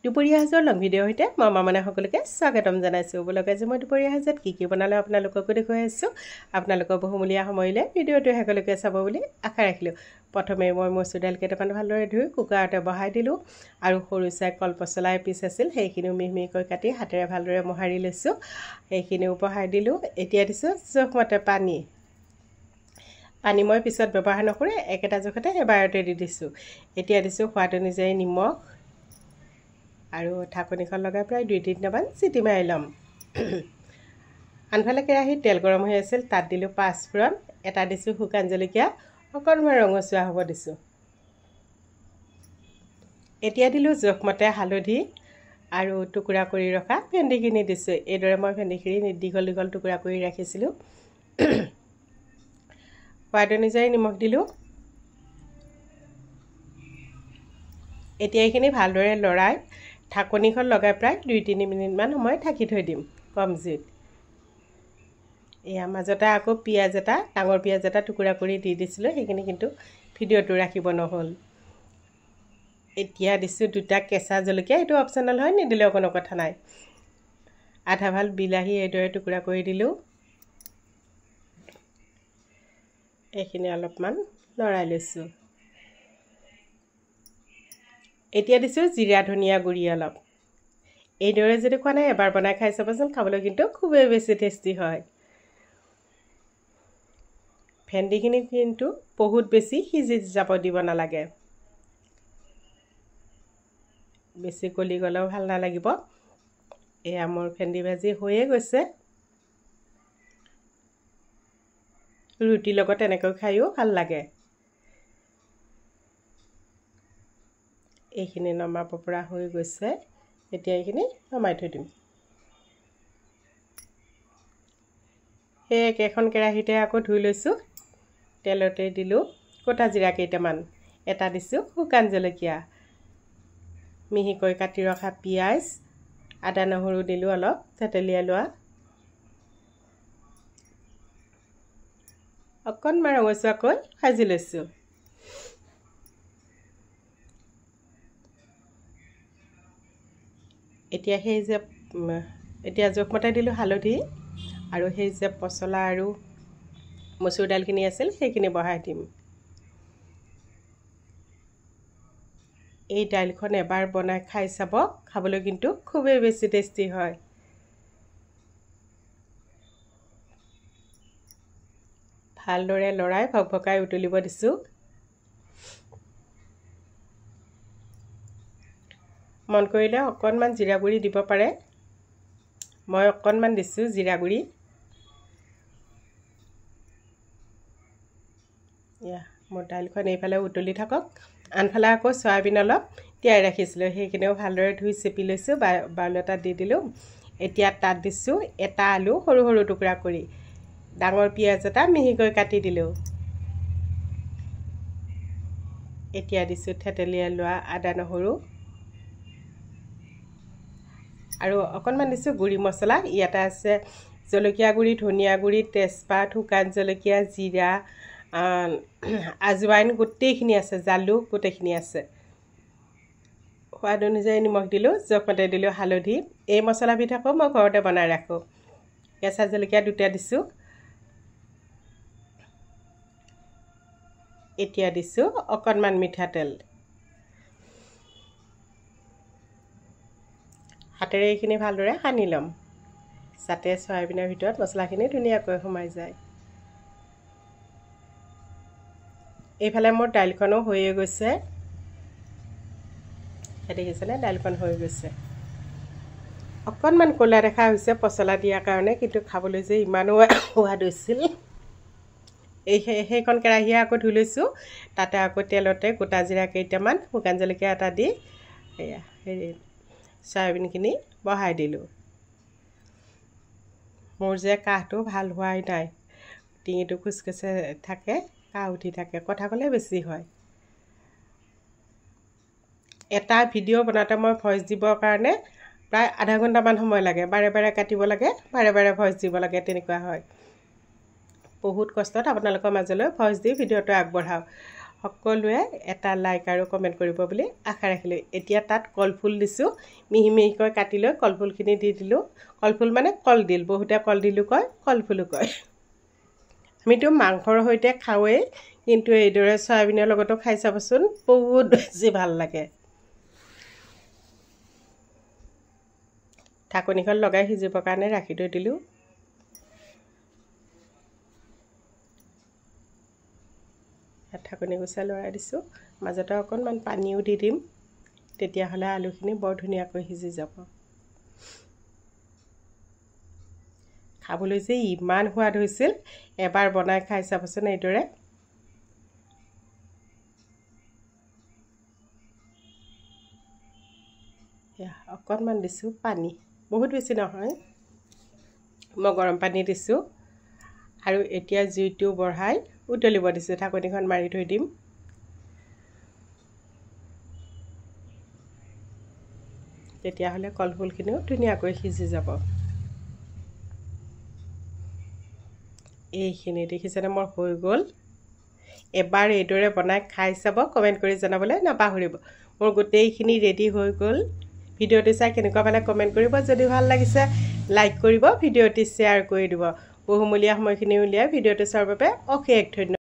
দুপৰীয়া সাজৰ long video' হৈতে মই মামনা সকলোকে স্বাগতম জনাইছোঁ। বলকে যে মই দুপৰীয়া সাজত কি বনালে আপোনালোককো দেখুৱাই আছোঁ। আপোনালোকৰ বহুমূলীয়া সময়লৈ ভিডিঅ'টো সকলোকে চাব বুলি আশা ৰাখিলোঁ। প্ৰথমে মই মচুৰ দাইল কেইটামান ভালদৰে ধুই কুকাৰতে বহাই দিলোঁ আৰু সৰু চাই কলপচলা এপিচ আছিল সেইখিনিও মিহি কাটি হাতেৰে ভালদৰে মোহাৰি লৈছোঁ। সেইখিনিও বহাই দিলোঁ। এতিয়া দিছোঁ জোখমতে পানী মই পিছত ব্যৱহাৰ নকৰি একেটা জোখতে এবাৰতে দি দিছোঁ। এতিয়া দিছোঁ সোৱাদ অনুযায়ী নিমখ আৰু ঢাকনিখন লগাই প্ৰায় 2-3টামান চিটি মাৰি ল'ম। আনফালে কেৰাহীত তেল গৰম হৈ আছিল, তাত দিলোঁ পাঁচফোৰণ, এটা দিছোঁ শুকান জলকীয়া, অকণমান ৰঙচুৱা হ'ব দিছোঁ। এতিয়া দিলোঁ জোখমতে হালধি আৰু টুকুৰা কৰি ৰখা ভেন্দিখিনি দিছোঁ। এইদৰে মই ভেন্দিখিনি দীঘল দীঘল টুকুৰা কৰি ৰাখিছিলোঁ। সোৱাদ অনুযায়ী নিমখ দিলোঁ। এতিয়া এইখিনি ভালদৰে লৰাই ঢাকনিখন লগাই প্ৰায় 2-3 মিনিটমান সময় ঢাকি থৈ দিম কম জুইত। এয়া মাজতে আকৌ পিঁয়াজ এটা, ডাঙৰ পিঁয়াজ এটা টুকুৰা কৰি দি দিছিলোঁ, সেইখিনি কিন্তু ভিডিঅ'টো ৰাখিব নহ'ল। এতিয়া দিছোঁ 2টা কেঁচা জলকীয়া, এইটো অপশ্যনেল হয়, নিদিলেও কোনো কথা নাই। আধা ভাল বিলাহী এইদৰে টুকুৰা কৰি দিলোঁ। এইখিনি অলপমান লৰাই লৈছোঁ। এতিয়া দিছোঁ জিৰা ধনিয়া গুড়ি অলপ। এইদৰে যদি খোৱা নাই এবাৰ বনাই খাই চাবচোন, খাবলৈ কিন্তু খুবেই বেছি টেষ্টি হয়। ভেন্দিখিনি কিন্তু বহুত বেছি সিজি যাব দিব নালাগে, বেছি গলি গ'লেও ভাল নালাগিব। এয়া মোৰ ভেন্দি ভাজি হৈয়ে গৈছে। ৰুটিৰ লগত এনেকৈ খায়ো ভাল লাগে। এইখিনি নমাব পৰা হৈ গৈছে। এতিয়া এইখিনি নমাই থৈ দিম। সেই একেখন কেৰাহীতে আকৌ ধুই লৈছোঁ। তেলতে দিলোঁ গোটা জিৰা কেইটামান, এটা দিছোঁ শুকান জলকীয়া, মিহিকৈ কাটি ৰখা পিঁয়াজ, আদা নহৰু দিলোঁ অলপ থেতেলিয়াই লোৱা, অকণমান ৰঙচুৱাকৈ ভাজি লৈছোঁ। এতিয়া জোখমতে দিলোঁ হালধি আৰু সেই যে পচলা আৰু মচুৰ দাইলখিনি আছিল সেইখিনি বহাই দিম। এই দাইলখন এবাৰ বনাই খাই চাব, খাবলৈ কিন্তু খুবেই বেছি টেষ্টি হয়। ভালদৰে লৰাই ভকভকাই উতলিব দিছোঁ। মন কৰিলে অকণমান জিৰা গুড়ি দিব পাৰে, মই অকণমান দিছোঁ জিৰা গুড়ি। মোৰ দাইলখন এইফালে উতলি থাকক। আনফালে আকৌ চয়াবিন অলপ তিয়াই ৰাখিছিলোঁ, সেইখিনিও ভালদৰে ধুই চেপি লৈছোঁ, বাউল এটাত দি দিলোঁ। এতিয়া তাত দিছোঁ এটা আলু সৰু সৰু টুকুৰা কৰি, ডাঙৰ পিঁয়াজ এটা মিহিকৈ কাটি দিলোঁ। এতিয়া দিছোঁ থেতেলিয়াই লোৱা আদা নহৰু আৰু অকণমান দিছোঁ গুড়ি মছলা। ইয়াতে আছে জলকীয়া গুড়ি, ধনিয়া গুড়ি, তেজপাত, শুকান জলকীয়া, জিৰা, আজৱাইন গোটেইখিনি আছে, জালুক গোটেইখিনি আছে। সোৱাদ অনুযায়ী নিমখ দিলোঁ, জোখমতে দিলোঁ হালধি। এই মছলাবিধ আকৌ মই ঘৰতে বনাই ৰাখোঁ। কেঁচা জলকীয়া 2টা দিছোঁ। এতিয়া দিছোঁ অকণমান মিঠাতেল। হাতেৰে এইখিনি ভালদৰে সানি ল'ম, যাতে চয়াবিনৰ ভিতৰত মছলাখিনি ধুনীয়াকৈ সোমাই যায়। এইফালে মোৰ দাইলখনো হৈয়ে গৈছে, দেখিছেনে দাইলখন হৈ গৈছে। অকণমান ক'লা দেখা হৈছে পচলা দিয়াৰ কাৰণে, কিন্তু খাবলৈ যে ইমানো সোৱাদ হৈছিল। সেইখন কেৰাহীয়ে আকৌ ধুই লৈছোঁ, তাতে আকৌ তেলতে গোটা জিৰা কেইটামান, শুকান জলকীয়া এটা দি এয়া চয়াবিনখিনি বহাই দিলোঁ। মোৰ যে কাহটো ভাল হোৱাই নাই, ডিঙিটো খুচখুচে থাকে, কাহ উঠি থাকে, কথা ক'লে বেছি হয়। এটা ভিডিঅ' বনাওঁতে মই ভইচ দিবৰ কাৰণে প্ৰায় আধা ঘণ্টামান সময় লাগে, বাৰে বাৰে কাটিব লাগে, বাৰে বাৰে ভইচ দিব লাগে, তেনেকুৱা হয়। বহুত কষ্টত আপোনালোকৰ মাজলৈ ভইচ দি ভিডিঅ'টো আগবঢ়াওঁ। সকলোৱে এটা লাইক আৰু কমেণ্ট কৰিব বুলি আশা ৰাখিলোঁ। এতিয়া তাত কলফুল দিছোঁ, মিহি মিহিকৈ কাটি লৈ কলফুলখিনি দি দিলোঁ। কলফুল মানে কলডিল, বহুতে কলডিলো কয়, কলফুলো কয়। আমিতো মাংসৰ সৈতে খাওঁৱেই, কিন্তু এইদৰে চয়াবিনৰ লগতো খাই চাবচোন, বহুত বেছি ভাল লাগে। ঢাকনিখন লগাই সিজিবৰ কাৰণে ৰাখি থৈ দিলোঁ। ঢাকনি গুচাই লৰাই দিছোঁ। মাজতে অকণমান পানীও দি দিম, তেতিয়াহ'লে আলুখিনি বৰ ধুনীয়াকৈ সিজি যাব। খাবলৈ যে ইমান সোৱাদ হৈছিল, এবাৰ বনাই খাই চাবচোন এইদৰে। অকণমান দিছোঁ পানী, বহুত বেছি নহয়। মই গৰম পানী দিছোঁ আৰু এতিয়া জুইটো বঢ়াই উতলিব দিছোঁ। ঢাকনিখন মাৰি থৈ দিম। তেতিয়াহ'লে কলফুলখিনিও ধুনীয়াকৈ সিজি যাব। এইখিনি দেখিছেনে মোৰ হৈ গ'ল। এবাৰ এইদৰে বনাই খাই চাব, কমেণ্ট কৰি জনাবলৈ নাপাহৰিব। মোৰ গোটেইখিনি ৰেডি হৈ গ'ল। ভিডিঅ'টো চাই কেনেকুৱা পালে কমেণ্ট কৰিব। যদি ভাল লাগিছে লাইক কৰিব, ভিডিঅ'টি শ্বেয়াৰ কৰি দিব। বহুমূলীয়া সময়খিনি উলিয়াই ভিডিঅ'টো চোৱাৰ বাবে অশেষ ধন্যবাদ।